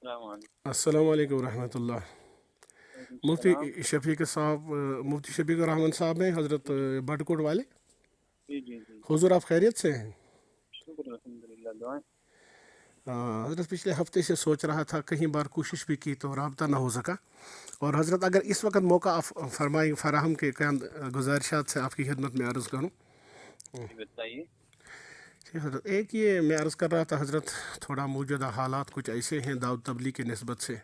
السلام علیکم السلام علیکم ورحمۃ اللہ۔ وعلیکم مفتی السلام۔ شفیق صاحب، مفتی شفیق الرحمن صاحب ہیں حضرت جی بٹکوٹ والے؟ جی جی جی جی، حضور آپ خیریت سے ہیں؟ شکر الحمد للہ، دعائیں۔ حضرت پچھلے ہفتے سے سوچ رہا تھا، کہیں بار کوشش بھی کی تو رابطہ نہ ہو سکا۔ اور حضرت اگر اس وقت موقع آپ فرمائی فراہم کے گزارشات سے آپ کی خدمت میں عرض کروں۔ جی بتائیے۔ جی حضرت، ایک یہ میں عرض کر رہا تھا حضرت، تھوڑا موجودہ حالات کچھ ایسے ہیں دعوت تبلیغ کی نسبت سے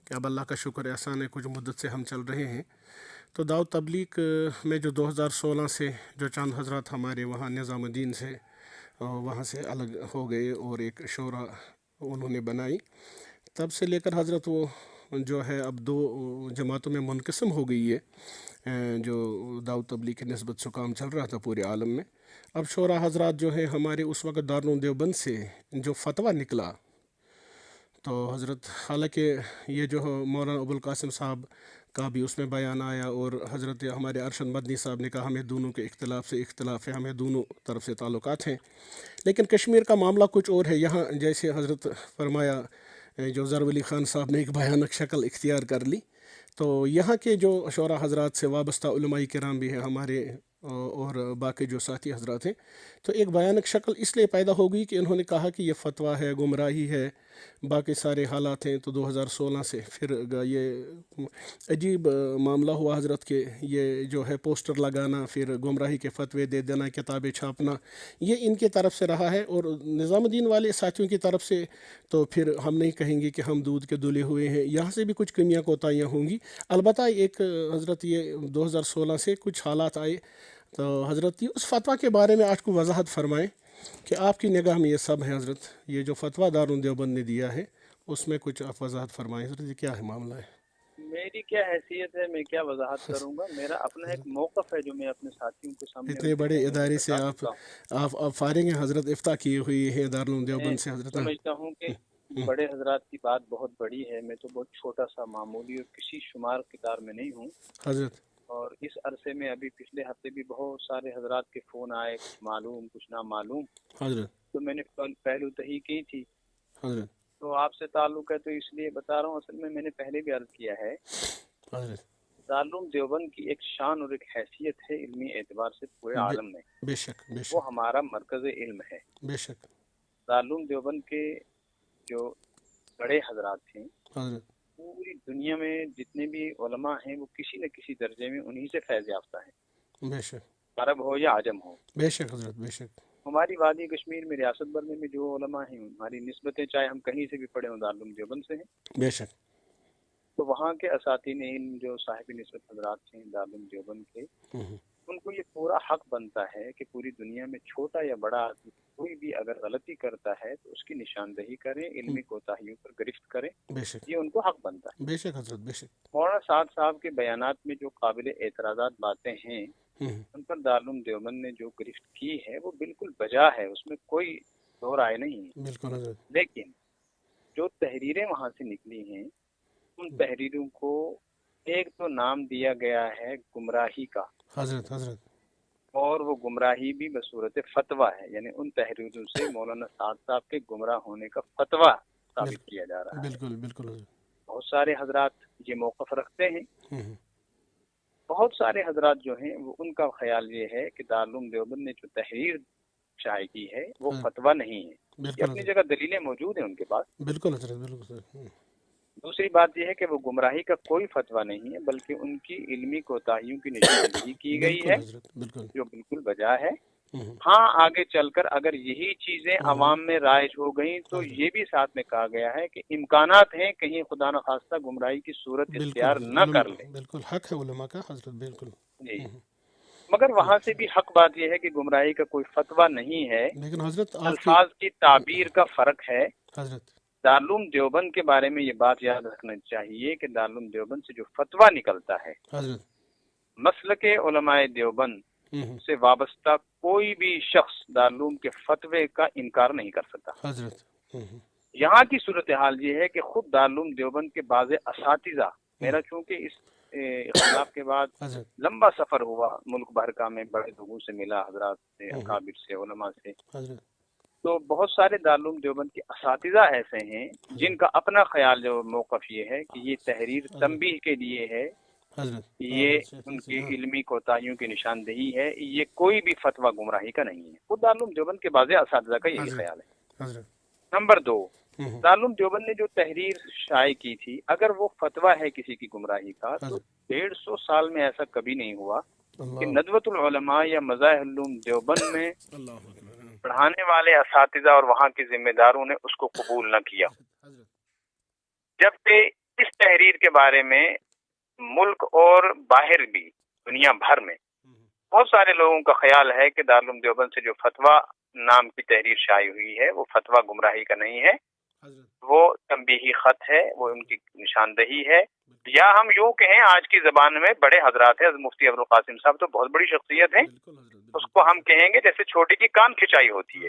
کہ اب اللہ کا شکر احسان ہے، کچھ مدت سے ہم چل رہے ہیں۔ تو دعوت تبلیغ میں جو 2016 سے جو چند حضرات ہمارے وہاں نظام الدین سے وہاں سے الگ ہو گئے اور ایک شورا انہوں نے بنائی، تب سے لے کر حضرت وہ جو ہے اب دو جماعتوں میں منقسم ہو گئی ہے۔ جو دعوت تبلیغ کی نسبت سے کام چل رہا تھا پورے عالم میں، اب شورا حضرات جو ہیں ہمارے اس وقت دارالعلوم دیوبند سے جو فتویٰ نکلا، تو حضرت حالانکہ یہ جو مولانا ابوالقاسم صاحب کا بھی اس میں بیان آیا، اور حضرت ہمارے ارشد مدنی صاحب نے کہا ہمیں دونوں کے اختلاف سے اختلاف ہے، ہمیں دونوں طرف سے تعلقات ہیں، لیکن کشمیر کا معاملہ کچھ اور ہے۔ یہاں جیسے حضرت فرمایا، جو ضرب علی خان صاحب نے ایک بھیانک شکل اختیار کر لی، تو یہاں کے جو شعراء حضرات سے وابستہ علماء کرام بھی ہیں ہمارے، اور باقی جو ساتھی حضرات ہیں، تو ایک بھیانک شکل اس لیے پیدا ہو گئی کہ انہوں نے کہا کہ یہ فتویٰ ہے، گمراہی ہے، باقی سارے حالات ہیں۔ تو 2016 سے پھر یہ عجیب معاملہ ہوا حضرت کہ یہ جو ہے پوسٹر لگانا، پھر گمراہی کے فتوے دے دینا، کتابیں چھاپنا، یہ ان کی طرف سے رہا ہے۔ اور نظام الدین والے ساتھیوں کی طرف سے تو پھر ہم نہیں کہیں گے کہ ہم دودھ کے دھلے ہوئے ہیں، یہاں سے بھی کچھ کمیاں کوتاہیاں ہوں گی۔ البتہ ایک حضرت یہ 2016 سے کچھ حالات آئے، تو حضرت یہ اس فتویٰ کے بارے میں آج کو وضاحت فرمائیں کہ آپ کی نگاہ میں یہ سب ہے حضرت، یہ جو فتویٰ دارالعلوم دیوبند نے دیا ہے اس میں کچھ آپ وضاحت فرمائیں حضرت، یہ کیا ہے معاملہ ہے؟ میری کیا حیثیت ہے، میں کیا وضاحت کروں گا؟ میرا اپنا ایک موقف ہے جو میں اپنے ساتھیوں کے سامنے ان اتنے کے بڑے کہنے میں ادارے سے بتا آپ چکا ہوں۔ آپ فارغ ہیں حضرت، افتاء کی ہوئی ہے دارالعلوم میں دیوبند سے حضرت۔ سمجھتا ہوں کہ بڑے حضرات کی بات بہت بڑی ہے، میں تو بہت چھوٹا سا معمولی اور کسی شمار کردار میں نہیں ہوں۔ حضرت اور اس عرصے میں ابھی پچھلے ہفتے بھی بہت سارے حضرات کے فون آئے، کچھ معلوم کچھ نامعلوم، حضرت تو میں نے پہلو تہی کی تھی۔ حضرت تو آپ سے تعلق ہے تو اس لیے بتا رہا ہوں، اصل میں نے پہلے بھی عرض کیا ہے، حضرت دارالعلوم دیوبند کی ایک شان اور ایک حیثیت ہے علمی اعتبار سے پورے بے عالم میں، بے شک بے وہ شک ہمارا مرکز علم ہے۔ بے شک دارالعلوم دیوبند کے جو بڑے حضرات ہیں، حضرت پوری دنیا میں جتنے بھی علماء ہیں وہ کسی نہ کسی درجے میں انہی سے فیض یافتہ ہیں، بے شک عرب ہو یا عجم ہو۔ بے شک حضرت بے شک ہماری وادی کشمیر میں ریاست بھر میں جو علماء ہیں، ہماری نسبتیں چاہے ہم کہیں سے بھی پڑھے ہوں دارالعلوم دیوبند سے ہیں، بے شک تو وہاں کے اساتین علم جو صاحب نسبت حضرات ہیں دارالعلوم دیوبند کے، ان کو یہ پورا حق بنتا ہے کہ پوری دنیا میں چھوٹا یا بڑا آدمی کوئی بھی اگر غلطی کرتا ہے تو اس کی نشاندہی کریں، علمی کوتاہیوں پر گرفت کریں، بے شک یہ ان کو حق بنتا ہے۔ بے شک حضرت بے شک مولانا سعد صاحب کے بیانات میں جو قابل اعتراضات باتیں ہیں، ان پر دارالعلوم دیوبند نے جو گرفت کی ہے وہ بالکل بجا ہے، اس میں کوئی دو رائے نہیں ہے۔ بالکل حضرت لیکن جو تحریریں وہاں سے نکلی ہیں، ان تحریروں کو ایک تو نام دیا گیا ہے گمراہی کا، حضرت حضرت اور وہ گمراہی بھی بصورت فتویٰ ہے، یعنی ان تحریروں سے مولانا سعد صاحب کے گمراہ ہونے کا فتویٰ ثابت بالکل کیا جا رہا ہے۔ بالکل بالکل حضرت بہت سارے حضرات یہ موقف رکھتے ہیں، بہت سارے حضرات جو ہیں وہ ان کا خیال یہ ہے کہ دارالعلوم دیوبند نے جو تحریر شائع کی ہے وہ فتویٰ نہیں ہے۔ یہ بالکل اپنی حضرت جگہ دلیلیں موجود ہیں ان کے پاس۔ بالکل حضرت بالکل دوسری بات یہ ہے کہ وہ گمراہی کا کوئی فتویٰ نہیں ہے، بلکہ ان کی علمی کوتاہیوں کی نشاندہی کی گئی بالکل ہے، حضرت بالکل جو بالکل بجا ہے۔ ہاں، آگے چل کر اگر یہی چیزیں عوام میں رائج ہو گئیں تو یہ بھی ساتھ میں کہا گیا ہے کہ امکانات ہیں کہیں خدا نخواستہ گمراہی کی صورت بالکل اختیار حضرت نہ کر لے۔ بالکل حق ہے علماء کا حضرت بالکل۔ جی، مگر وہاں سے بھی حق بات یہ ہے کہ گمراہی کا کوئی فتویٰ نہیں ہے، لیکن حضرت آپ کی الفاظ کی تعبیر کا فرق ہے۔ حضرت دارالعلوم دیوبند کے بارے میں یہ بات یاد رکھنا چاہیے کہ دارالعلوم دیوبند سے جو فتویٰ نکلتا ہے، حضرت مسلک علماء دیوبند سے وابستہ کوئی بھی شخص دارالعلوم کے فتوے کا انکار نہیں کر سکتا۔ حضرت یہاں کی صورتحال یہ ہے کہ خود دارالعلوم دیوبند کے بعض اساتذہ، میرا چونکہ اس اختلاف کے بعد حضرت لمبا سفر ہوا، ملک بھر کا، میں بڑے لوگوں سے ملا، حضرات سے، اکابر سے، علماء سے، حضرت تو بہت سارے دارالعلوم دیوبند کے اساتذہ ایسے ہیں جن کا اپنا خیال جو موقف یہ ہے کہ یہ تحریر تنبیہ کے لیے ہے، یہ ان کی علمی کوتاہیوں کی نشاندہی ہے، یہ کوئی بھی فتویٰ گمراہی کا نہیں ہے۔ وہ دارالعلوم دیوبند کے بعض اساتذہ کا یہی خیال ہے۔ نمبر 2، دارالعلوم دیوبند نے جو تحریر شائع کی تھی، اگر وہ فتویٰ ہے کسی کی گمراہی کا، تو 150 سال میں ایسا کبھی نہیں ہوا کہ ندوۃ العلماء یا مظاہر العلوم دیوبند میں پڑھانے والے اساتذہ اور وہاں کے ذمہ داروں نے اس کو قبول نہ کیا، جبکہ اس تحریر کے بارے میں ملک اور باہر بھی دنیا بھر میں بہت سارے لوگوں کا خیال ہے کہ دارالعلوم دیوبند سے جو فتویٰ نام کی تحریر شائع ہوئی ہے وہ فتویٰ گمراہی کا نہیں ہے، وہ تنبیہی خط ہے، وہ ان کی نشاندہی ہے، یا ہم یوں کہیں آج کی زبان میں بڑے حضرات ہیں، مفتی ابوالقاسم صاحب تو بہت بڑی شخصیت ہیں، اس کو ہم کہیں گے جیسے چھوٹی کی کان کھچائی ہوتی ہے۔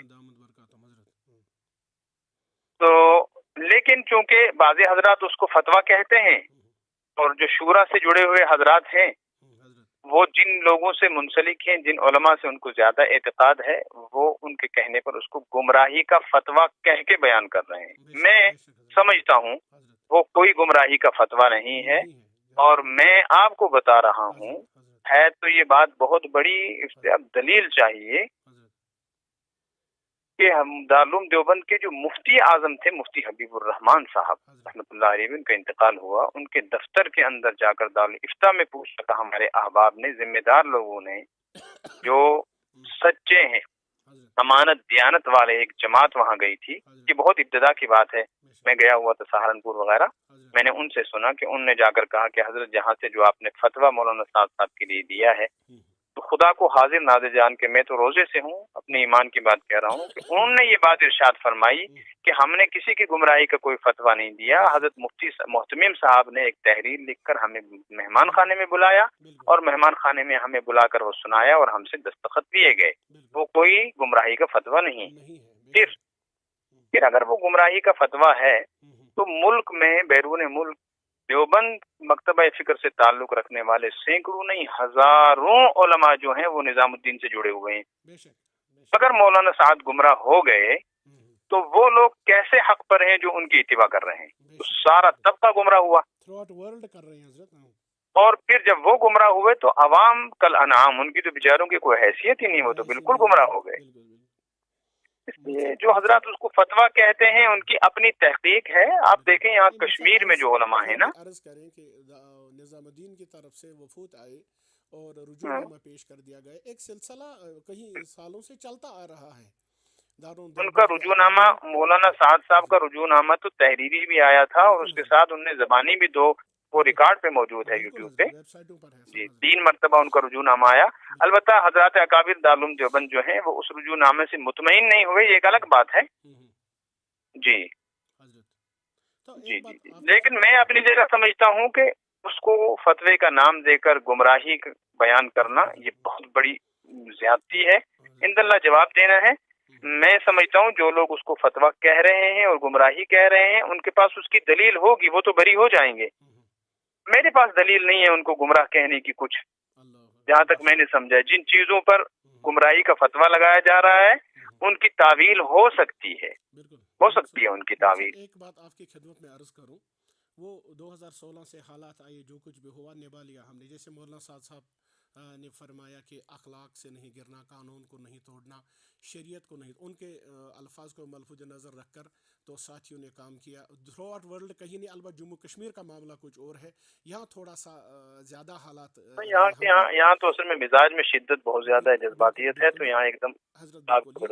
تو لیکن چونکہ بعض حضرات اس کو فتویٰ کہتے ہیں، اور جو شورا سے جڑے ہوئے حضرات ہیں وہ جن لوگوں سے منسلک ہیں، جن علماء سے ان کو زیادہ اعتقاد ہے، وہ ان کے کہنے پر اس کو گمراہی کا فتویٰ کہہ کے بیان کر رہے ہیں۔ میں سمجھتا ہوں وہ کوئی گمراہی کا فتویٰ نہیں ہے، اور میں آپ کو بتا رہا ہوں ہے تو یہ بات بہت بڑی، اس سے اب دلیل چاہیے کہ ہم دارالعلوم دیوبند کے جو مفتی اعظم تھے، مفتی حبیب الرحمان صاحب رحمۃ اللہ علیہ، ان کا انتقال ہوا، ان کے دفتر کے اندر جا کر دارالفتہ میں پوچھا تھا ہمارے احباب نے، ذمہ دار لوگوں نے، جو سچے ہیں، امانت دیانت والے، ایک جماعت وہاں گئی تھی، یہ بہت ابتدا کی بات ہے، میں گیا ہوا تھا سہارنپور وغیرہ، میں نے ان سے سنا کہ ان نے جا کر کہا کہ حضرت جہاں سے جو آپ نے فتویٰ مولانا صاحب کے لیے دیا ہے، تو خدا کو حاضر ناظر جان کے میں تو روزے سے ہوں، اپنے ایمان کی بات کہہ رہا ہوں، کہ انہوں نے یہ بات ارشاد فرمائی کہ ہم نے کسی کی گمراہی کا کوئی فتویٰ نہیں دیا، حضرت مفتی محتمم صاحب نے ایک تحریر لکھ کر ہمیں مہمان خانے میں بلایا، اور مہمان خانے میں ہمیں بلا کر وہ سنایا اور ہم سے دستخط دیے گئے، وہ کوئی گمراہی کا فتویٰ نہیں۔ پھر اگر وہ گمراہی کا فتویٰ ہے تو ملک میں، بیرون ملک، دیوبند مکتبہ فکر سے تعلق رکھنے والے سینکڑوں نہیں ہزاروں علماء جو ہیں وہ نظام الدین سے جڑے ہوئے ہیں۔ اگر مولانا سعد گمراہ ہو گئے تو وہ لوگ کیسے حق پر ہیں جو ان کی اتباع کر رہے ہیں؟ تو سارا طبقہ گمراہ ہوا، اور پھر جب وہ گمراہ ہوئے تو عوام کل انعام، ان کی تو بیچاروں کی کوئی حیثیت ہی نہیں، وہ تو بالکل گمراہ ہو گئے۔ اس لیے جو حضرات اس کو فتویٰ کہتے ہیں ان کی اپنی تحقیق ہے۔ آپ دیکھیں یہاں کشمیر میں جو علماء ہیں نا، عرض کریں کہ نظام الدین کی طرف سے وفود آئے اور رجوع پیش کر دیا گیا، ایک سلسلہ کئی سالوں سے چلتا آ رہا ہے۔ ان کا رجوع نامہ، مولانا سعد صاحب کا رجوع نامہ تو تحریری بھی آیا تھا، اور اس کے ساتھ ان نے زبانی بھی دو، وہ ریکارڈ پہ موجود ہے یوٹیوب پہ، جی 3 مرتبہ ان کا رجوع نامہ آیا۔ البتہ حضرات اکابر دارالعلوم دیوبند جو ہیں وہ اس رجوع نامے سے مطمئن نہیں ہوئے، یہ ایک الگ بات ہے۔ جی جی جی جی لیکن میں اپنی جگہ سمجھتا ہوں کہ اس کو فتوے کا نام دے کر گمراہی بیان کرنا یہ بہت بڑی زیادتی ہے، اند اللہ جواب دینا ہے۔ میں سمجھتا ہوں جو لوگ اس کو فتویٰ کہہ رہے ہیں اور گمراہی کہہ رہے ہیں، ان کے پاس اس کی دلیل ہوگی، وہ تو بری ہو جائیں گے۔ میرے پاس دلیل نہیں ہے ان کو گمراہ کہنے کی کچھ، جہاں تک میں نے سمجھا جن چیزوں پر گمراہی کا فتویٰ لگایا جا رہا ہے ان کی تعویل ہو سکتی ہے، ہو سکتی ہے ان کی تعویل۔ ایک بات آپ کی خدمت میں عرض کروں، وہ 2016 سے حالات آئے، جو کچھ بھی ہوا نبھا لیا ہم نے، جیسے مولانا صاحب نے فرمایا کہ اخلاق سے نہیں گرنا، قانون کو نہیں توڑنا، شریعت کو نہیں، ان کے الفاظ کو ملفوظ نظر رکھ کر تو ساتھیوں نے کام کیا تھرو آؤٹ ورلڈ، کہیں نہیں، البتہ جموں کشمیر کا معاملہ کچھ اور ہے، یہاں تھوڑا سا زیادہ حالات، یہاں تو اصل میں مزاج میں شدت بہت زیادہ ہے، جذباتیت ہے، تو یہاں ایک دم حضرت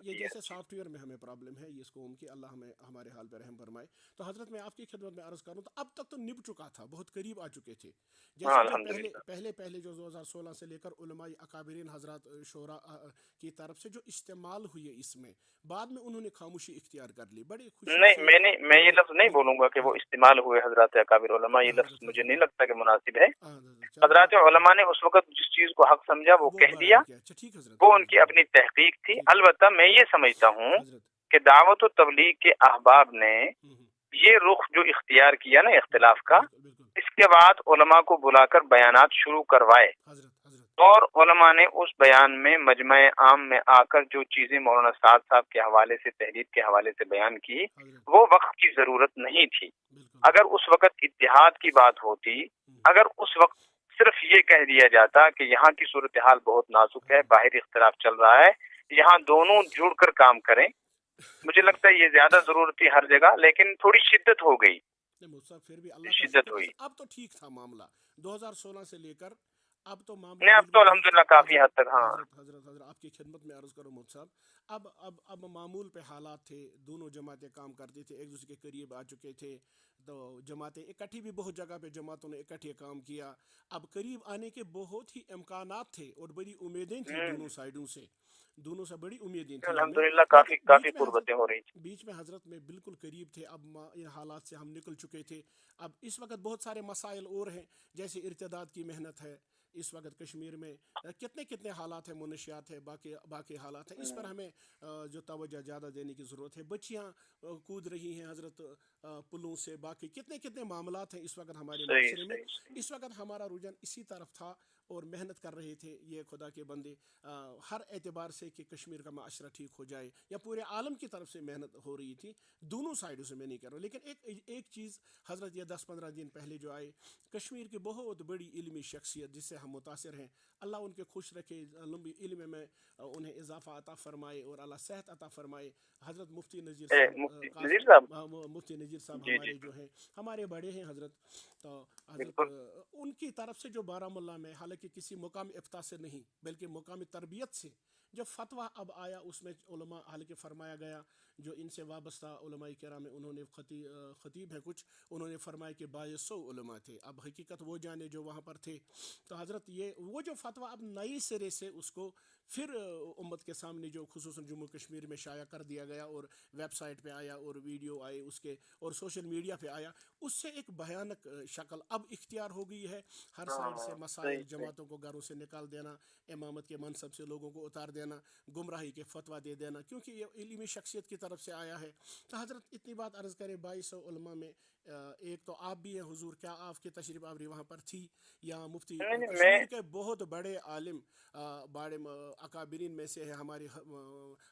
یہ جیسے سافٹ ویئر میں ہمیں پرابلم ہے، اس کو کی اللہ ہمیں ہمارے حال پہ رحم فرمائے۔ تو حضرت میں آپ کی خدمت میں عرض کروں تو اب تک تو نب چکا تھا، بہت قریب آ چکے تھے، جیسے پہلے جو 2016 سے لے کر علماء اکابرین حضرات شورا کی طرف سے جو استعمال ہوئے، اس میں بعد میں انہوں نے خاموشی اختیار کر لی، بڑی خوشی۔ نہیں، میں یہ لفظ نہیں بولوں گا کہ وہ استعمال ہوئے حضرات اکابر علماء، یہ لفظ مجھے نہیں لگتا کہ مناسب ہے۔ حضرات علماء نے اس وقت جس چیز کو حق سمجھا وہ کہہ دیا، وہ ان کی اپنی تحقیق تھی۔ البتہ میں یہ سمجھتا ہوں کہ دعوت و تبلیغ کے احباب نے یہ رخ جو اختیار کیا نا اختلاف کا، اس کے بعد علماء کو بلا کر بیانات شروع کروائے، اور علماء نے اس بیان میں مجمع عام میں آ کر جو چیزیں مولانا سعد صاحب کے حوالے سے، تحریر کے حوالے سے بیان کی، وہ وقت کی ضرورت نہیں تھی۔ اگر اس وقت اتحاد کی بات ہوتی، اگر اس وقت صرف یہ کہہ دیا جاتا کہ یہاں کی صورتحال بہت نازک ہے، باہری اختلاف چل رہا ہے، یہاں دونوں جڑ کر کام کریں، مجھے لگتا ہے یہ زیادہ ضرورت تھی ہر جگہ، لیکن تھوڑی شدت ہو گئی، پھر بھی اللہ کا شدت شکر ہوئی۔ اب تو ٹھیک تھا معاملہ 2016 سے لے کر اب تو معاملہ نہیں، اب تو بالکل ٹھیک الحمدللہ تھا۔ کافی حد تک، ہاں حضرت آپ کی خدمت میں عرض کروں مفتی صاحب، اب معمول پہ حالات تھے، دونوں جماعتیں کام کرتی تھے، ایک دوسرے کے قریب آ چکے تھے، تو جماعتیں اکٹھی بھی بہت جگہ پہ جماعتوں نے اکٹھے کام کیا، اب قریب آنے کے بہت ہی امکانات تھے اور بڑی امیدیں تھیں دونوں سائڈوں سے، دونوں سے بڑی امیدیں تھیں ہمیں، الحمدللہ لیکن کافی قربتیں ہو رہی تھی۔ بیچ میں حضرت میں بالکل قریب تھے، اب ان حالات سے ہم نکل چکے تھے۔ اب اس وقت بہت سارے مسائل اور ہیں، جیسے ارتداد کی محنت ہے اس وقت کشمیر میں، کتنے حالات ہیں، منشیات ہے، باقی حالات ہیں، اس پر ہمیں جو توجہ زیادہ دینے کی ضرورت ہے۔ بچیاں کود رہی ہیں حضرت پلوں سے، باقی کتنے معاملات ہیں اس وقت ہمارے معاشرے میں۔ اس وقت ہمارا رجحان اسی طرف تھا اور محنت کر رہے تھے یہ خدا کے بندے ہر اعتبار سے کہ کشمیر کا معاشرہ ٹھیک ہو جائے، یا پورے عالم کی طرف سے محنت ہو رہی تھی، دونوں سائڈوں سے میں نہیں کر رہا، لیکن ایک چیز حضرت یہ 10-15 دن پہلے جو آئے، کشمیر کی بہت بڑی علمی شخصیت جس سے ہم متاثر ہیں، اللہ ان کے خوش رکھے، لمبی علم میں انہیں اضافہ عطا فرمائے اور اللہ صحت عطا فرمائے، حضرت مفتی نذیر مفتی صاحب، نذیر صاحب، مفتی نذیر صاحب جی جی ہمارے جو ہیں ہمارے بڑے ہیں حضرت، تو حضرت بالکل، ان کی طرف سے جو بارہمولہ میں، حالانکہ کسی مقام افتاح سے نہیں بلکہ مقام تربیت سے جو فتویٰ اب آیا، اس میں علماء، حالانکہ فرمایا گیا جو ان سے وابستہ علماء کرام ہیں، انہوں نے خطیب ہیں کچھ، انہوں نے فرمایا کہ 2200 علماء تھے، اب حقیقت وہ جانے جو وہاں پر تھے، تو حضرت یہ وہ جو فتویٰ اب نئی سرے سے اس کو پھر امت کے سامنے جو خصوصاً جموں کشمیر میں شائع کر دیا گیا، اور ویب سائٹ پہ آیا اور ویڈیو آئے اس کے، اور سوشل میڈیا پہ آیا، اس سے ایک بھیانک شکل اب اختیار ہو گئی ہے، ہر سائڈ سے مسائل، جماعتوں کو گھروں سے نکال دینا، امامت کے منصب سے لوگوں کو اتار دینا، گمراہی کے فتویٰ دے دینا، کیونکہ یہ علمی شخصیت کی طرف سے آیا ہے۔ تو حضرت اتنی بات عرض کرے، 2200 علماء میں ایک تو آپ بھی ہیں حضور، کیا آپ کی تشریف آوری وہاں پر تھی، یا مفتی میں کشمیر کے بہت بڑے عالم، بڑے اکابرین میں سے ہے ہمارے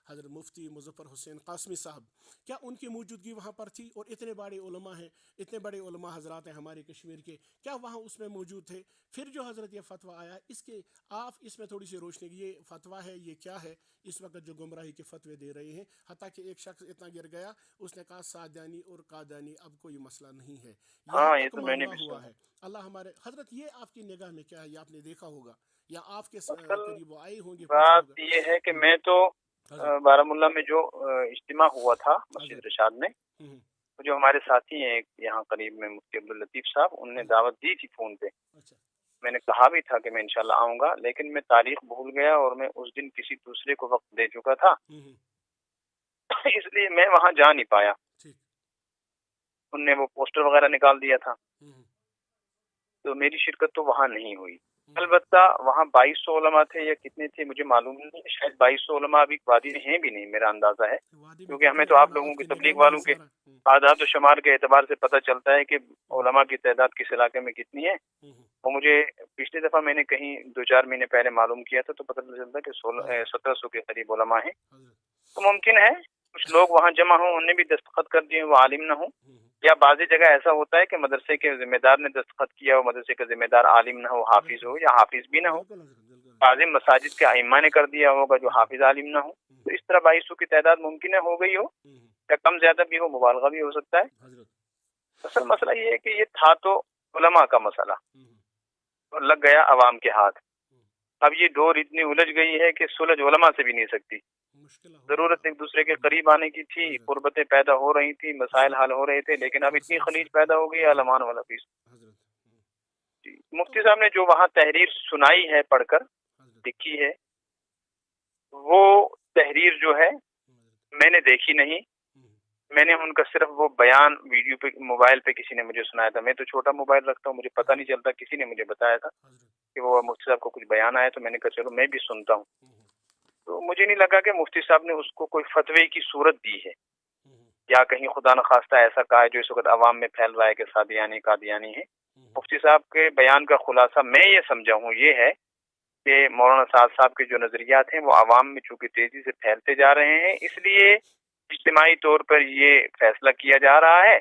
حضرت مفتی مظفر حسین قاسمی صاحب، کیا ان کی موجودگی وہاں پر تھی؟ اور اتنے بڑے علماء ہیں، اتنے بڑے علماء حضرات ہیں ہمارے کشمیر کے، کیا وہاں اس میں موجود تھے؟ پھر جو حضرت یہ فتویٰ آیا، اس کے آپ اس میں تھوڑی سی روشنی کی، یہ فتویٰ ہے، یہ کیا ہے اس وقت جو گمراہی کے فتوے دے رہے ہیں، حتیٰ کہ ایک شخص اتنا گر گیا، اس نے کہا سادیانی اور قادیانی اب کوئی مسئلہ نہیں ہے، یہاں ہاں، یہ تک تو میں نے معاملہ بھی ہوا سنا۔ ہے۔ اللہ ہمارے حضرت، یہ آپ کی نگاہ میں کیا ہے، یہ آپ نے دیکھا ہوگا یا آپ کے اصل قریب وہ آئے ہوں گے، پوچھا ہوگا؟ بات یہ ہے کہ میں تو حضرت بارہمولہ میں جو اجتماع ہوا تھا مسجد حضرت رشاد میں، جو ہمارے ساتھی ہیں ایک یہاں قریب میں مفتی عبداللطیف صاحب، ان نے دعوت دی تھی فون پہ، اچھا میں نے کہا بھی تھا کہ میں انشاءاللہ آؤں گا، لیکن میں تاریخ بھول گیا اور میں اس دن کسی دوسرے کو وقت دے چکا تھا، اس لیے میں وہاں جا نہیں پایا۔ ٹھیک، ان نے وہ پوسٹر وغیرہ نکال دیا تھا، تو میری شرکت تو وہاں نہیں ہوئی۔ البتہ وہاں 2200 علماء تھے یا کتنے تھے مجھے معلوم نہیں، شاید 2200 علماء ابھی وادی میں ہیں بھی نہیں، میرا اندازہ ہے، وادی میں کیونکہ ہمیں کتنے تو آپ علماء لوگوں کی کی نگاہ تبلیغ میں ہے والوں کے سارا؟ اعداد و شمار کے اعتبار سے پتہ چلتا ہے کہ علماء کی تعداد کس علاقے میں کتنی ہے، وہ مجھے پچھلی دفعہ میں نے کہیں 2-4 مہینے پہلے معلوم کیا تھا، تو پتہ چلتا کہ 1700 کے قریب علماء ہیں، تو ممکن ہے کچھ لوگ وہاں جمع ہوں، انہیں بھی دستخط کر دیے، وہ عالم نہ ہوں، یا بعضی جگہ ایسا ہوتا ہے کہ مدرسے کے ذمہ دار نے دستخط کیا ہو، مدرسے کا ذمہ دار عالم نہ ہو، حافظ ہو، یا حافظ بھی نہ ہو، بعض مساجد کے ائمہ نے کر دیا ہوگا جو حافظ عالم نہ ہو، تو اس طرح 2200 کی تعداد ممکن ہے ہو گئی ہو، یا کم زیادہ بھی ہو، مبالغہ بھی ہو سکتا ہے۔ اصل مسئلہ یہ ہے کہ یہ تھا تو علماء کا مسئلہ، اور لگ گیا عوام کے ہاتھ، اب یہ ڈور اتنی الجھ گئی ہے کہ سلجھ علماء سے بھی نہیں سکتی، ضرورت ایک دوسرے کے قریب آنے کی تھی، قربتیں پیدا ہو رہی تھی، مسائل حل ہو رہے تھے، لیکن اب اتنی خلیج پیدا ہو گئی علمان والا پیس۔ مفتی صاحب نے جو وہاں تحریر سنائی ہے پڑھ کر، لکھی ہے، وہ تحریر جو ہے میں نے دیکھی نہیں، میں نے ان کا صرف وہ بیان ویڈیو پہ، موبائل پہ کسی نے مجھے سنایا تھا، میں تو چھوٹا موبائل رکھتا ہوں، مجھے پتہ نہیں چلتا، کسی نے مجھے بتایا تھا کہ وہ مفتی صاحب کو کچھ بیان آیا، تو میں نے کہا چلو میں بھی سنتا ہوں، تو مجھے نہیں لگا کہ مفتی صاحب نے اس کو کوئی فتوے کی صورت دی ہے، یا کہیں خدا نخواستہ ایسا کہا ہے جو اس وقت عوام میں پھیل رہا ہے کہ سادیانی قادیانی ہے۔ مفتی صاحب کے بیان کا خلاصہ میں یہ سمجھا ہوں یہ ہے کہ مولانا سعد صاحب کے جو نظریات ہیں وہ عوام میں چونکہ تیزی سے پھیلتے جا رہے ہیں، اس لیے اجتماعی طور پر یہ فیصلہ کیا جا رہا ہے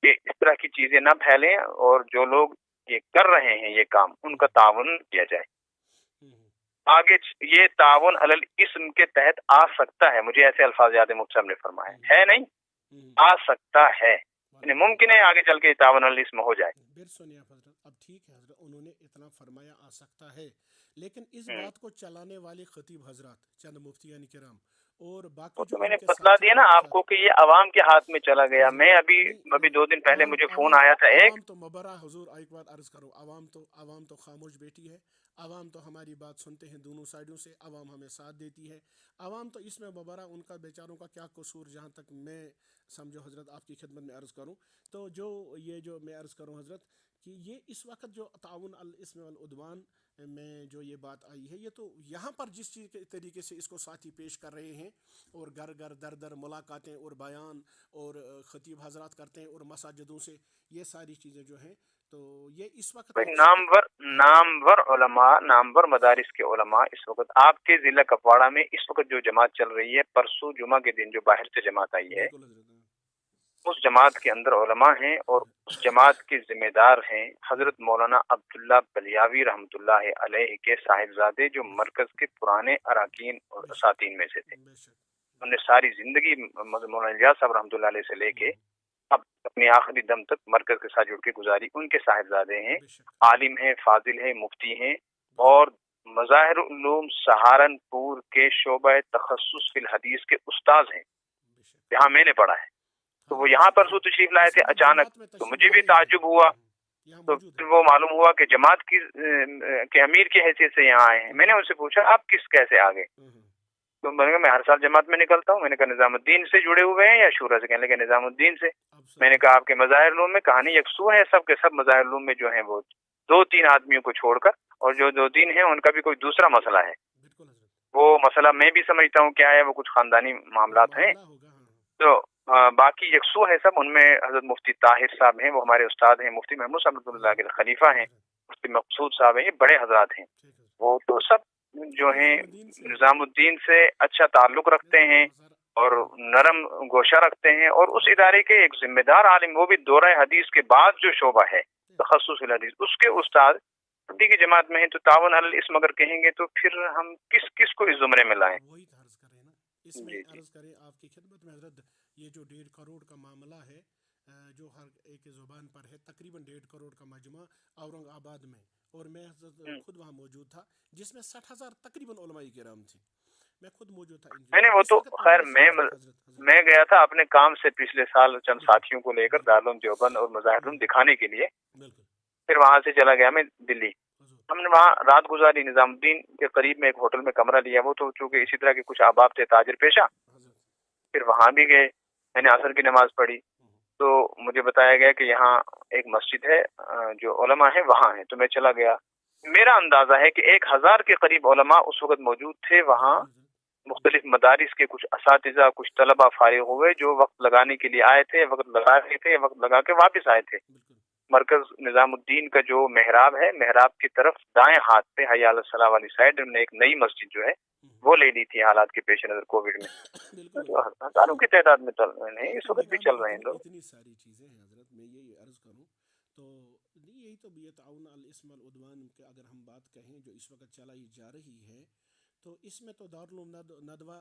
کہ اس طرح کی چیزیں نہ پھیلیں، اور جو لوگ یہ کر رہے ہیں یہ کام ان کا تعاون کیا جائے. آگے یہ تعاون علی الاسم کے تحت آ سکتا ہے، مجھے ایسے الفاظ یاد مفتی صاحب نے فرمایا ہے نہیں، آ سکتا ہے، یعنی ممکن ہے آگے چل کے تعاون علی الاسم ہو جائے. سنیے حضرت، اب ٹھیک ہے حضرت، انہوں نے اتنا فرمایا آ سکتا ہے، لیکن اس بات کو چلانے والے خطیب حضرات چند مفتیان کرام اور باقی وہ جو تو میں ان نے کے بتلا ساتھی دیا نا آپ کو کہ یہ عوام کے ہاتھ میں چلا گیا. میں ابھی نہیں 2 دن پہلے عوام مجھے فون عوام آیا تھا ایک. عوام تو مبرہ حضور ایک بات عرض کرو، عوام تو خاموش بیٹھی ہے، عوام تو ہماری بات سنتے ہیں دونوں سائڈوں سے، عوام ہمیں ساتھ دیتی ہے، عوام تو اس میں مبرہ ان کا بیچاروں کا کیا قصور، جہاں تک میں سمجھو حضرت آپ کی خدمت میں عرض کروں تو جو میں عرض کروں حضرت کہ یہ اس وقت جو تعاون الاسم والعدوان میں جو یہ بات آئی ہے، یہ تو یہاں پر جس چیز کے طریقے سے اس کو ساتھی پیش کر رہے ہیں اور گھر گھر در در ملاقاتیں اور بیان اور خطیب حضرات کرتے ہیں اور مساجدوں سے یہ ساری چیزیں جو ہیں، تو یہ اس وقت نامور علماء، نامور مدارس کے علماء اس وقت آپ کے ضلع کپواڑہ میں اس وقت جو جماعت چل رہی ہے، پرسوں جمعہ کے دن جو باہر سے جماعت آئی ہے، اس جماعت کے اندر علماء ہیں اور اس جماعت کے ذمہ دار ہیں حضرت مولانا عبداللہ بلیاوی رحمۃ اللہ علیہ کے صاحبزادے، جو مرکز کے پرانے اراکین اور اساتین میں سے تھے. انہوں نے ساری زندگی مولانا الیاس صاحب رحمۃ اللہ علیہ سے لے کے اب اپنی آخری دم تک مرکز کے ساتھ جڑ کے گزاری. ان کے صاحبزادے ہیں، عالم ہیں، فاضل ہیں، مفتی ہیں، اور مظاہر العلوم سہارنپور کے شعبہ تخصص فی الحدیث کے استاذ ہیں، جہاں میں نے پڑھا ہے. تو وہ یہاں پر تشریف لائے تھے اچانک، تو مجھے بھی تعجب ہوا. تو پھر وہ معلوم ہوا کہ جماعت کے امیر کی حیثیت سے یہاں آئے ہیں. میں نے ان سے پوچھا آپ کیسے آ گئے؟ تو میں نے کہا میں ہر سال جماعت میں نکلتا ہوں. میں نے کہا نظام الدین سے جڑے ہوئے ہیں یا شورا سے؟ کہنے لگے نظام الدین سے. میں نے کہا آپ کے مظاہر علوم میں کہانی یکسو ہے، سب کے سب مظاہر علوم میں جو ہیں وہ 2-3 آدمیوں کو چھوڑ کر، اور جو 2-3 ہیں ان کا بھی کوئی دوسرا مسئلہ ہے. وہ مسئلہ میں بھی سمجھتا ہوں کیا ہے، وہ کچھ خاندانی معاملات ہیں. تو باقی یکسو ہے سب. ان میں حضرت مفتی طاہر صاحب ہیں، وہ ہمارے استاد ہیں. مفتی محمود صاحب رحمۃ اللہ کے خلیفہ ہیں. مفتی مقصود صاحب ہیں، یہ بڑے حضرات ہیں. وہ تو سب جو ہیں نظام الدین سے اچھا تعلق رکھتے ہیں اور نرم گوشہ رکھتے ہیں، اور اس ادارے کے ایک ذمہ دار عالم، وہ بھی دورہ حدیث کے بعد جو شعبہ ہے تخصص الحدیث، اس کے استاد ابھی کی جماعت میں ہیں. تو تعاون علی الاسم اگر کہیں گے تو پھر ہم کس کو اس زمرے میں لائیں؟ وہی عرض کریں نا، اس میں عرض کریں آپ کی خدمت میں حضرت، یہ جو 1.5 کروڑ کا معاملہ ہے جو ہر ایک زبان پر ہے، تقریباً 1.5 کروڑ کا مجمع اورنگ آباد میں، اور میں خود وہاں موجود تھا، جس میں 60,000 تقریباً علماء کرام تھے. میں خود موجود تھا. میں نے وہ تو خیر میں گیا تھا اپنے کام سے پچھلے سال چند ساتھیوں کو لے کر دارالعلوم دیوبند اور مظاہر علوم دکھانے کے لیے. پھر وہاں سے چلا گیا میں دلی. ہم نے وہاں رات گزاری. نظام الدین کے قریب میں ایک ہوٹل میں کمرہ لیا. وہ تو چونکہ اسی طرح کے کچھ احباب تھے تاجر پیشہ. پھر وہاں بھی گئے، میں نے عصر کی نماز پڑھی. تو مجھے بتایا گیا کہ یہاں ایک مسجد ہے جو علماء ہیں وہاں ہیں. تو میں چلا گیا. میرا اندازہ ہے کہ 1,000 کے قریب علماء اس وقت موجود تھے وہاں. مختلف مدارس کے کچھ اساتذہ، کچھ طلبہ فارغ ہوئے جو وقت لگانے کے لیے آئے تھے، وقت لگا رہے تھے، وقت لگا کے واپس آئے تھے. مرکز نظام الدین کا جو محراب ہے، محراب کی طرف دائیں ہاتھ پہ حی علی الصلاح والی سائڈ ہم نے ایک نئی مسجد جو ہے وہ لے لی تھی حالات کے پیش نظر کووڈ میں. ہزاروں کی تعداد میں نہیں، اس وقت بھی چل رہے ہیں لوگ. اتنی ساری چیزیں ہیں حضرت. میں یہ عرض کروں تو یہی تو یہ تعاون علی الاسم والعدوان کے اگر ہم بات کہیں جو اس وقت چلائی جا رہی ہے، تو اس میں تو دارالعلوم ندوہ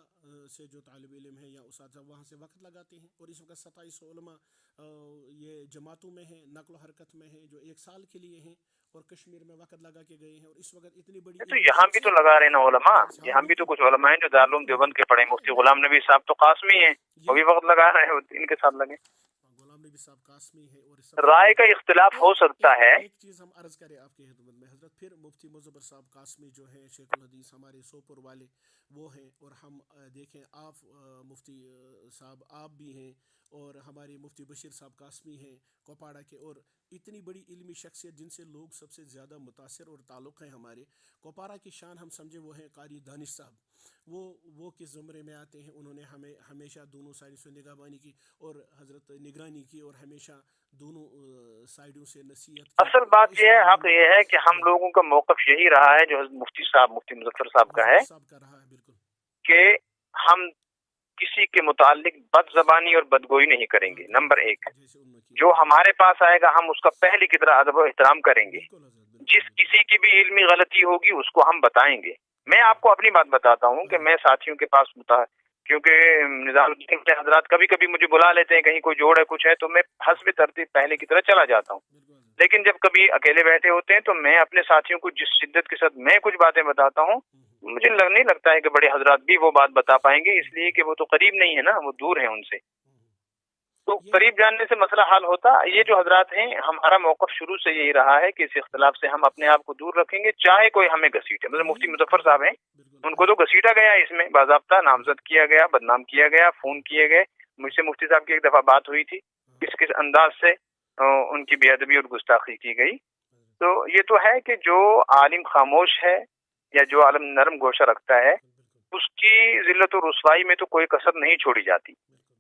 سے جو طالب علم ہے یا اساتذہ وہاں سے وقت لگاتے ہیں، اور اس وقت 27 علماء یہ جماعتوں میں ہیں، نقل و حرکت میں ہیں، جو 1 سال کے لیے ہیں اور کشمیر میں وقت لگا کے گئے ہیں. اور اس وقت اتنی بڑی تو یہاں بھی تو لگا رہے نا علماء. یہاں بھی تو کچھ علماء ہیں جو دارالعلوم دیوبند کے پڑھے. مفتی غلام نبی صاحب تو قاسمی ہیں، وہ بھی وقت لگا رہے ہیں، ان کے ساتھ لگے. غلام نبی صاحب قاسمی ہے. اور رائے کا اختلاف ہو سکتا ہے. ایک چیز ہم عرض کریں آپ کی خدمت میں حضرت، پھر مفتی مظفر صاحب قاسمی جو ہیں شیخ الحدیث ہمارے سوپور والے وہ ہیں، اور ہم دیکھیں آپ مفتی صاحب آپ بھی ہیں، اور ہمارے مفتی بشیر صاحب قاسمی ہیں کوپاڑا کے، اور اتنی بڑی علمی شخصیت جن سے لوگ سب سے زیادہ متاثر اور تعلق ہیں ہمارے کوپارا کی شان ہم سمجھے وہ ہیں قاری دانش صاحب، وہ کس زمرے میں آتے ہیں؟ انہوں نے ہمیں ہمیشہ دونوں سائڈوں سے نگہبانی کی اور حضرت نگرانی کی، اور ہمیشہ دونوں سائڈوں سے نصیحت کی۔ اصل بات یہ ہے، حق یہ ہے کہ ہم لوگوں کا موقف یہی رہا ہے جو مفتی مظفر صاحب کا ہے، رہا ہے بالکل، کہ ہم کسی کے متعلق بد زبانی اور بدگوئی نہیں کریں گے۔ نمبر ایک، جو ہمارے پاس آئے گا ہم اس کا پہلی کی طرح ادب و احترام کریں گے، جس کسی کی بھی علمی غلطی ہوگی اس کو ہم بتائیں گے۔ میں آپ کو اپنی بات بتاتا ہوں کہ میں ساتھیوں کے پاس کیونکہ نظام الدین کے حضرات کبھی کبھی مجھے بلا لیتے ہیں، کہیں کوئی جوڑ ہے کچھ ہے تو میں حسب ترتیب پہلے کی طرح چلا جاتا ہوں، لیکن جب کبھی اکیلے بیٹھے ہوتے ہیں تو میں اپنے ساتھیوں کو جس شدت کے ساتھ میں کچھ باتیں بتاتا ہوں، مجھے نہیں لگتا ہے کہ بڑے حضرات بھی وہ بات بتا پائیں گے، اس لیے کہ وہ تو قریب نہیں ہے نا، وہ دور ہیں ان سے، تو قریب جاننے سے مسئلہ حل ہوتا۔ یہ جو حضرات ہیں، ہمارا موقف شروع سے یہی رہا ہے کہ اس اختلاف سے ہم اپنے آپ کو دور رکھیں گے، چاہے کوئی ہمیں گھسیٹے۔ مطلب مفتی مظفر صاحب ہیں، ان کو تو گھسیٹا گیا، اس میں باضابطہ نامزد کیا گیا، بدنام کیا گیا، فون کیے گئے۔ مجھ سے مفتی صاحب کی ایک دفعہ بات ہوئی تھی، کس انداز سے ان کی بے ادبی اور گستاخی کی گئی۔ تو یہ تو ہے کہ جو عالم خاموش ہے یا جو عالم نرم گوشہ رکھتا ہے، اس کی ذلت و رسوائی میں تو کوئی کسر نہیں چھوڑی جاتی۔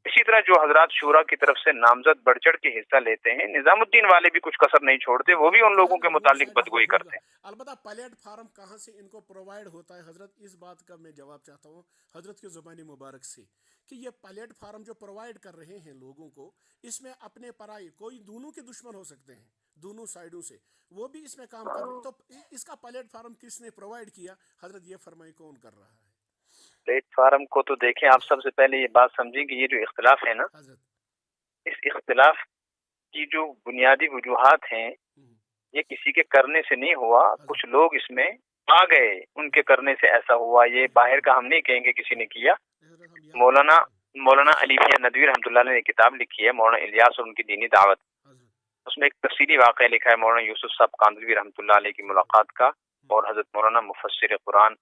اسی طرح جو حضرات شورا کی طرف سے نامزد بڑھ چڑھ کے حصہ لیتے ہیں، نظام الدین والے بھی کچھ کسر نہیں چھوڑتے، وہ بھی ان لوگوں کے متعلق بدگوئی کرتے ہیں۔ البتہ پلیٹ فارم کہاں سے ان کو پرووائڈ ہوتا ہے حضرت، اس بات کا میں جواب چاہتا ہوں حضرت کی زبان مبارک سے، کہ یہ پلیٹ فارم جو پرووائڈ کر رہے ہیں لوگوں کو، اس میں اپنے پرائی کوئی دونوں کے دشمن ہو سکتے ہیں، دونوں سائڈوں سے وہ بھی اس میں کام کر رہے ہیں، تو اس کا پلیٹ فارم کس نے پرووائڈ کیا حضرت، یہ فرمائی کون کر رہا ہے؟ پلیٹ فارم کو تو دیکھیں، آپ سب سے پہلے یہ بات سمجھیں کہ یہ جو اختلاف ہے نا، اس اختلاف کی جو بنیادی وجوہات ہیں، یہ کسی کے کرنے سے نہیں ہوا، کچھ لوگ اس میں آ گئے، ان کے کرنے سے ایسا ہوا، یہ باہر کا ہم نہیں کہیں گے کسی نے کیا۔ مولانا علی میاں ندوی رحمۃ اللہ علیہ نے کتاب لکھی ہے مولانا الیاس اور ان کی دینی دعوت، اس میں ایک تفصیلی واقعہ لکھا ہے مولانا یوسف صاحب کاندلوی رحمۃ اللہ علیہ کی ملاقات کا، اور حضرت مولانا مفسر قرآن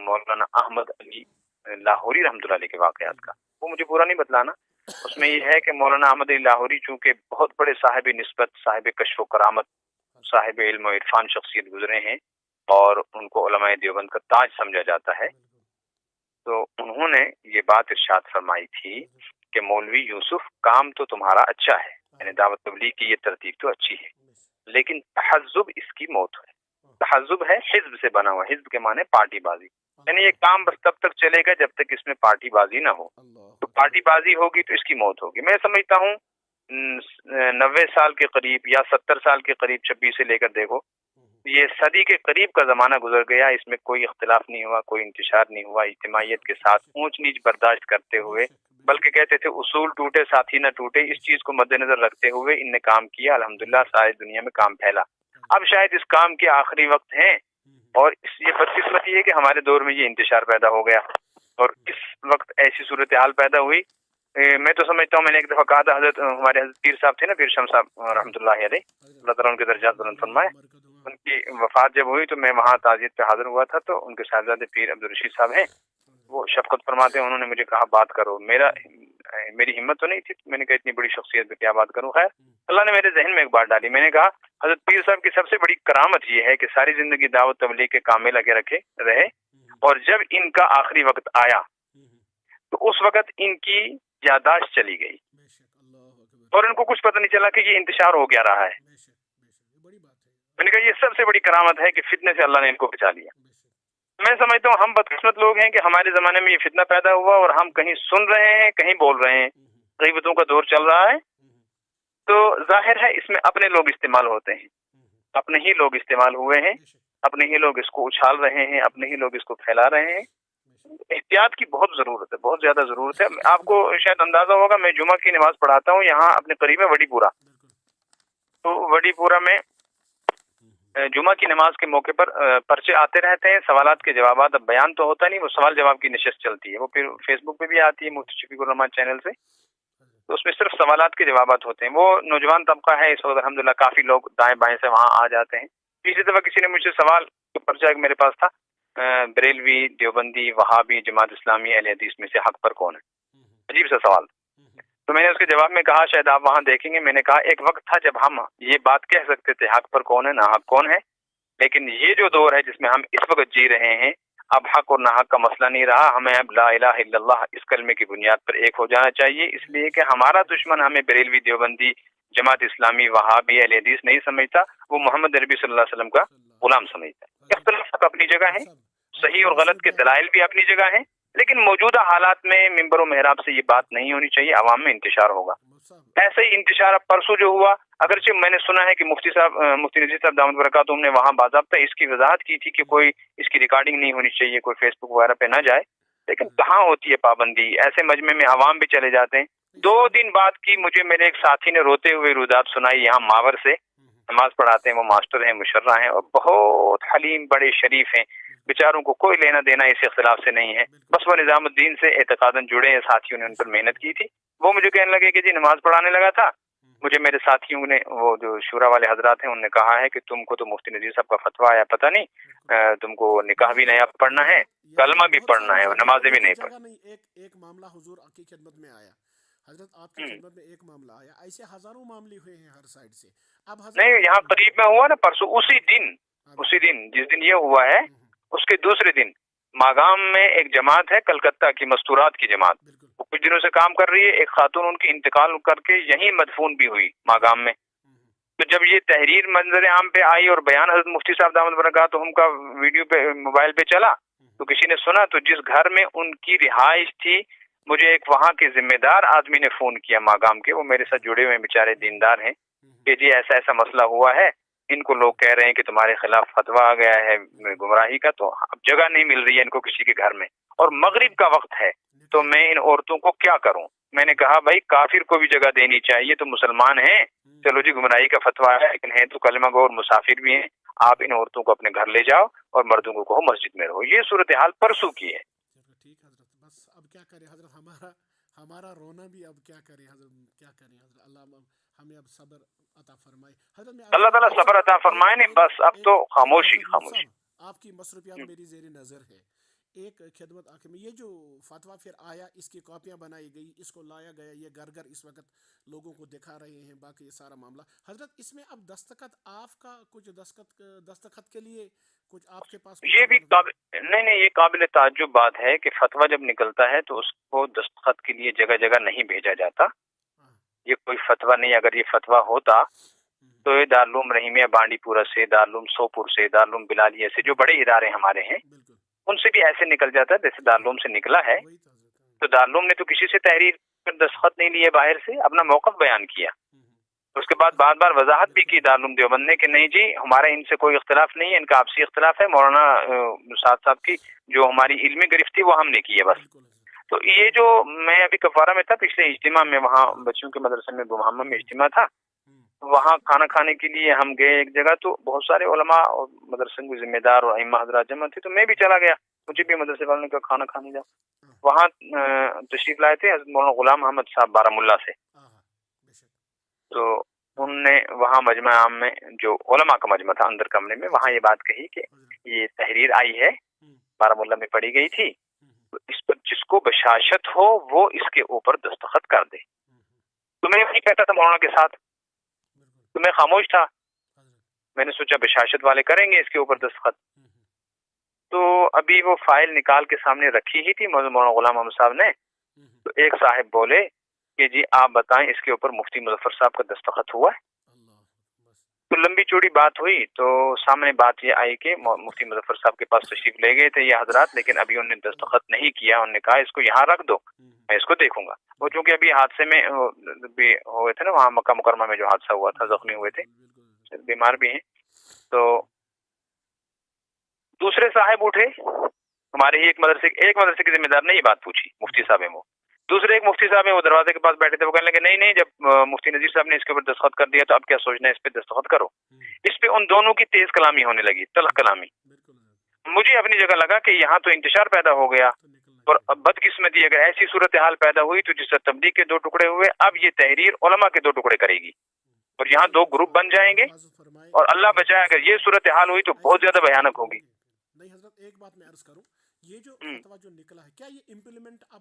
مولانا احمد علی لاہوری رحمۃ اللہ علیہ کے واقعات کا۔ وہ مجھے پورا نہیں بتلانا، اس میں یہ ہے کہ مولانا احمد علی لاہوری چونکہ بہت بڑے صاحب نسبت، صاحب کشف و کرامت، صاحب علم و عرفان شخصیت گزرے ہیں، اور ان کو علماء دیوبند کا تاج سمجھا جاتا ہے، تو انہوں نے یہ بات ارشاد فرمائی تھی کہ مولوی یوسف کام تو تمہارا اچھا ہے، یعنی دعوت تبلیغ کی یہ ترتیب تو اچھی ہے، لیکن تحزب اس کی موت ہے۔ تحزب ہے حزب سے بنا ہوا، حزب کے معنی پارٹی بازی، یعنی یہ کام بس تب تک چلے گا جب تک اس میں پارٹی بازی نہ ہو، تو پارٹی بازی ہوگی تو اس کی موت ہوگی۔ میں سمجھتا ہوں 90 سال کے قریب یا 70 سال کے قریب، 26 سے لے کر دیکھو، یہ صدی کے قریب کا زمانہ گزر گیا، اس میں کوئی اختلاف نہیں ہوا، کوئی انتشار نہیں ہوا، اجتماعیت کے ساتھ اونچ نیچ برداشت کرتے ہوئے، بلکہ کہتے تھے اصول ٹوٹے ساتھی نہ ٹوٹے، اس چیز کو مد نظر رکھتے ہوئے ان نے کام کیا، الحمدللہ ساری دنیا میں کام پھیلا۔ اب شاید اس کام کے آخری وقت ہیں، اور یہ بدقسمتی ہے کہ ہمارے دور میں یہ انتشار پیدا ہو گیا، اور اس وقت ایسی صورتحال پیدا ہوئی۔ میں تو سمجھتا ہوں، میں نے ایک دفعہ کہا تھا، حضرت ہمارے حضرت پیر صاحب تھے نا، پیر شمس صاحب رحمۃ اللہ علیہ، اللہ تعالیٰ ان کے درجات بلند فرمائے، ان کی وفات جب ہوئی تو میں وہاں تعزیت پہ حاضر ہوا تھا، تو ان کے صاحبزادے پیر عبدالرشید صاحب ہیں، وہ شفقت فرماتے ہیں، انہوں نے مجھے کہا بات کرو، میری ہمت تو نہیں تھی، میں نے کہا اتنی بڑی شخصیت پہ کیا بات کروں۔ خیر اللہ نے میرے ذہن میں ایک بات ڈالی، میں نے کہا حضرت پیر صاحب کی سب سے بڑی کرامت یہ ہے کہ ساری زندگی دعوت تبلیغ کے کام میں لگے رہے، اور جب ان کا آخری وقت آیا تو اس وقت ان کی یادداشت چلی گئی، اور ان کو کچھ پتہ نہیں چلا کہ یہ انتشار ہو گیا رہا ہے۔ میں نے کہا یہ سب سے بڑی کرامت ہے کہ فتنے سے اللہ نے ان کو بچا لیا۔ میں سمجھتا ہوں ہم بدقسمت لوگ ہیں کہ ہمارے زمانے میں یہ فتنہ پیدا ہوا، اور ہم کہیں سن رہے ہیں، کہیں بول رہے ہیں، غیبتوں کا دور چل رہا ہے، تو ظاہر ہے اس میں اپنے لوگ استعمال ہوتے ہیں، اپنے ہی لوگ استعمال ہوئے ہیں، اپنے ہی لوگ اس کو اچھال رہے ہیں، اپنے ہی لوگ اس کو پھیلا رہے ہیں۔ احتیاط کی بہت ضرورت ہے، بہت زیادہ ضرورت ہے۔ آپ کو شاید اندازہ ہوگا، میں جمعہ کی نماز پڑھاتا ہوں یہاں اپنے قریب ہے وڈی پورہ، تو وڈی پورہ میں جمعہ کی نماز کے موقع پر پرچے آتے رہتے ہیں، سوالات کے جوابات، اب بیان تو ہوتا نہیں، وہ سوال جواب کی نشست چلتی ہے، وہ پھر فیس بک پہ بھی آتی ہے مفتی شفیق الرحمان چینل سے، تو اس میں صرف سوالات کے جوابات ہوتے ہیں۔ وہ نوجوان طبقہ ہے اس وقت الحمدللہ، کافی لوگ دائیں بائیں سے وہاں آ جاتے ہیں۔ پچھلی دفعہ کسی نے مجھ سے سوال، پرچہ میرے پاس تھا، بریلوی، دیوبندی، وہابی، جماعت اسلامی، اہل حدیث میں سے حق پر کون ہے؟ عجیب سا سوال، تو میں نے اس کے جواب میں کہا شاید آپ وہاں دیکھیں گے، میں نے کہا ایک وقت تھا جب ہم یہ بات کہہ سکتے تھے حق پر کون ہے ناحق کون ہے، لیکن یہ جو دور ہے جس میں ہم اس وقت جی رہے ہیں، اب حق اور ناحق کا مسئلہ نہیں رہا، ہمیں اب لا الہ الا اللہ اس کلمے کی بنیاد پر ایک ہو جانا چاہیے، اس لیے کہ ہمارا دشمن ہمیں بریلوی، دیوبندی، جماعت اسلامی، وہابی، اہل حدیث نہیں سمجھتا، وہ محمد عربی صلی اللہ علیہ وسلم کا غلام سمجھتا ہے۔ اختلافات اپنی جگہ ہیں، صحیح اور غلط کے دلائل بھی اپنی جگہ ہیں، لیکن موجودہ حالات میں منبر و محراب سے یہ بات نہیں ہونی چاہیے، عوام میں انتشار ہوگا۔ ایسے ہی انتشار اب پرسوں جو ہوا، اگرچہ میں نے سنا ہے کہ مفتی نذیر صاحب دامت برکاتہم نے وہاں باضابطہ اس کی وضاحت کی تھی کہ کوئی اس کی ریکارڈنگ نہیں ہونی چاہیے، کوئی فیس بک وغیرہ پہ نہ جائے، لیکن کہاں ہوتی ہے پابندی؟ ایسے مجمع میں عوام بھی چلے جاتے ہیں۔ 2 دن بعد کی مجھے میرے ایک ساتھی نے روتے ہوئے رودات سنائی، یہاں ماور سے نماز پڑھاتے ہیں، وہ ماسٹر ہیں، مشرہ ہیں اور بہت حلیم، بڑے شریف ہیں، بیچاروں کو کوئی لینا دینا اس اختلاف سے نہیں ہے، بس وہ نظام الدین سے اعتقاداً جڑے ہیں، ساتھیوں نے ان پر محنت کی تھی۔ وہ مجھے کہنے لگے کہ جی نماز پڑھانے لگا تھا، مجھے میرے ساتھیوں نے، وہ جو شورا والے حضرات ہیں، انہوں نے کہا ہے کہ تم کو تو مفتی نذیر صاحب کا فتویٰ آیا پتہ نہیں، تم کو نکاح بھی نیا پڑھنا ہے، کلمہ بھی پڑھنا ہے اور نمازیں بھی نہیں پڑھنی۔ ایک معاملہ حضور کی خدمت میں آیا، حضرت آپ کی خدمت میں ایک معاملہ آیا، ایسے ہزاروں معاملے ہوئے ہیں ہر سائڈ سے۔ اب نہیں، یہاں قریب میں ہوا نا پرسوں، اسی دن جس دن یہ ہوا ہے اس کے دوسرے دن ماگام میں ایک جماعت ہے کلکتہ کی، مستورات کی جماعت، وہ کچھ دنوں سے کام کر رہی ہے، ایک خاتون ان کی انتقال کر کے یہیں مدفون بھی ہوئی ماگام میں۔ تو جب یہ تحریر منظر عام پہ آئی اور بیان حضرت مفتی صاحب دامت برکاتہم کا ویڈیو پہ موبائل پہ چلا تو کسی نے سنا، تو جس گھر میں ان کی رہائش تھی، مجھے ایک وہاں کے ذمہ دار آدمی نے فون کیا ماگام کے، وہ میرے ساتھ جڑے ہوئے بیچارے دیندار ہیں، کہ جی ایسا ایسا مسئلہ ہوا ہے، ان کو لوگ کہہ رہے ہیں کہ تمہارے خلاف فتویٰ آ گیا ہے گمراہی کا، تو اب جگہ نہیں مل رہی ہے ان کو کسی کے گھر میں، اور مغرب کا وقت ہے، تو میں ان عورتوں کو کیا کروں؟ میں نے کہا بھائی کافر کو بھی جگہ دینی چاہیے، تو مسلمان ہیں، چلو جی گمراہی کا فتویٰ ہے، لیکن ہیں تو کلمہ گو اور مسافر بھی ہیں، آپ ان عورتوں کو اپنے گھر لے جاؤ اور مردوں کو کہو مسجد میں رہو۔ یہ صورتحال پرسوں کی ہے۔ ٹھیک حضرت، بس اب کیا کریں حضرت، ہمارا رونا بھی اب کیا کریں حضرت، کیا کریں حضرت، اللہ ہمیں اب صبر عطا فرمائے حضرت۔ اللہ تعالیٰ صبر عطا فرمائے، نہیں بس اب تو خاموشی۔ آپ کی مصروفیات میری زیر نظر ہے، ایک خدمت آخر میں، یہ جو فتویٰ پھر آیا، اس کی کاپیاں بنائی گئی، اس کو لایا گیا، یہ گھر گھر اس وقت لوگوں کو دکھا رہے ہیں، باقی یہ سارا معاملہ حضرت، اس میں اب دستخط آپ کا کچھ دستخط کے لیے کچھ آپ کے پاس یہ بھی نہیں، یہ قابل تعجب بات ہے کہ فتویٰ جب نکلتا ہے تو اس کو دستخط کے لیے جگہ جگہ نہیں بھیجا جاتا، یہ کوئی فتویٰ نہیں۔ اگر یہ فتویٰ ہوتا تو یہ دارالعلوم رحیمیہ بانڈی پورہ سے، دارالعلوم سوپور سے، دارالعلوم بلالیہ سے، جو بڑے ادارے ہمارے ہیں، ان سے بھی ایسے نکل جاتا ہے جیسے دارالعلوم سے نکلا ہے، تو دارالعلوم نے تو کسی سے تحریر پر دستخط نہیں لیے، باہر سے اپنا موقف بیان کیا، اس کے بعد بار بار وضاحت بھی کی دارالعلوم دیوبند نے کہ نہیں جی ہمارا ان سے کوئی اختلاف نہیں ہے، ان کا آپسی اختلاف ہے، مولانا سعد صاحب کی جو ہماری علمی گرفت تھی وہ ہم نے کی ہے بس۔ تو یہ جو میں ابھی کفارہ میں تھا، پچھلے اجتماع میں، وہاں بچوں کے مدرسے میں محمد میں اجتماع تھا، وہاں کھانا کھانے کے لیے ہم گئے ایک جگہ، تو بہت سارے علماء اور مدرسے کے ذمہ دار اور ائمہ حضرات جمع تھے، تو میں بھی چلا گیا، مجھے بھی مدرسے والوں نے کہا کھانا کھانے جاؤ۔ وہاں تشریف لائے تھے حضرت مولانا غلام محمد صاحب بارہ ملا سے، تو انہوں نے وہاں مجمع عام میں، جو علماء کا مجمع تھا اندر کمرے میں، وہاں یہ بات کہی کہ یہ تحریر آئی ہے، بارہ ملا میں پڑھی گئی تھی، تو اس پر جس کو بشاشت ہو وہ اس کے اوپر دستخط کر دے۔ تو میں وہی کہتا تھا مولانا کے ساتھ، تو میں خاموش تھا، میں نے سوچا بشاشت والے کریں گے اس کے اوپر دستخط، تو ابھی وہ فائل نکال کے سامنے رکھی ہی تھی مولانا غلام محمد صاحب نے، تو ایک صاحب بولے کہ جی آپ بتائیں اس کے اوپر مفتی مظفر صاحب کا دستخط ہوا ہے؟ تو لمبی چوڑی بات ہوئی، تو سامنے بات یہ آئی کہ مفتی مظفر صاحب کے پاس تشریف لے گئے تھے یہ حضرات، لیکن ابھی انہوں نے دستخط نہیں کیا، انہوں نے کہا اس کو یہاں رکھ دو، میں اس کو دیکھوں گا۔ وہ چونکہ ابھی حادثے میں بھی ہوئے تھے نا، وہاں مکہ مکرمہ میں جو حادثہ ہوا تھا، زخمی ہوئے تھے، بیمار بھی ہیں، تو دوسرے صاحب اٹھے، ہمارے ہی ایک مدرسے کے ذمہ دار نے یہ بات پوچھی، مفتی صاحب ہیں وہ، دوسرے ایک مفتی صاحب ہیں وہ دروازے کے پاس بیٹھے تھے، وہ کہنے لگے نہیں جب مفتی نذیر صاحب نے اس کے اوپر دستخط کر دیا تو اب کیا سوچنا ہے، اس پہ دستخط کرو۔ اس پہ ان دونوں کی تیز کلامی ہونے لگی، تلخ کلامی۔ مجھے اپنی جگہ لگا کہ یہاں تو انتشار پیدا ہو گیا، اور بدقسمتی اگر ایسی صورتحال پیدا ہوئی تو جس سے تبلیغ کے 2 ٹکڑے ہوئے، اب یہ تحریر علماء کے 2 ٹکڑے کرے گی، اور یہاں 2 گروپ بن جائیں گے، اور اللہ بچائے اگر یہ صورتحال ہوئی تو بہت زیادہ بھیانک ہوگی۔ نہیں حضرت، ایک بات میں عرض کروں، یہ جو فتویٰ جو نکلا ہے، کیا یہ امپلیمنٹ اب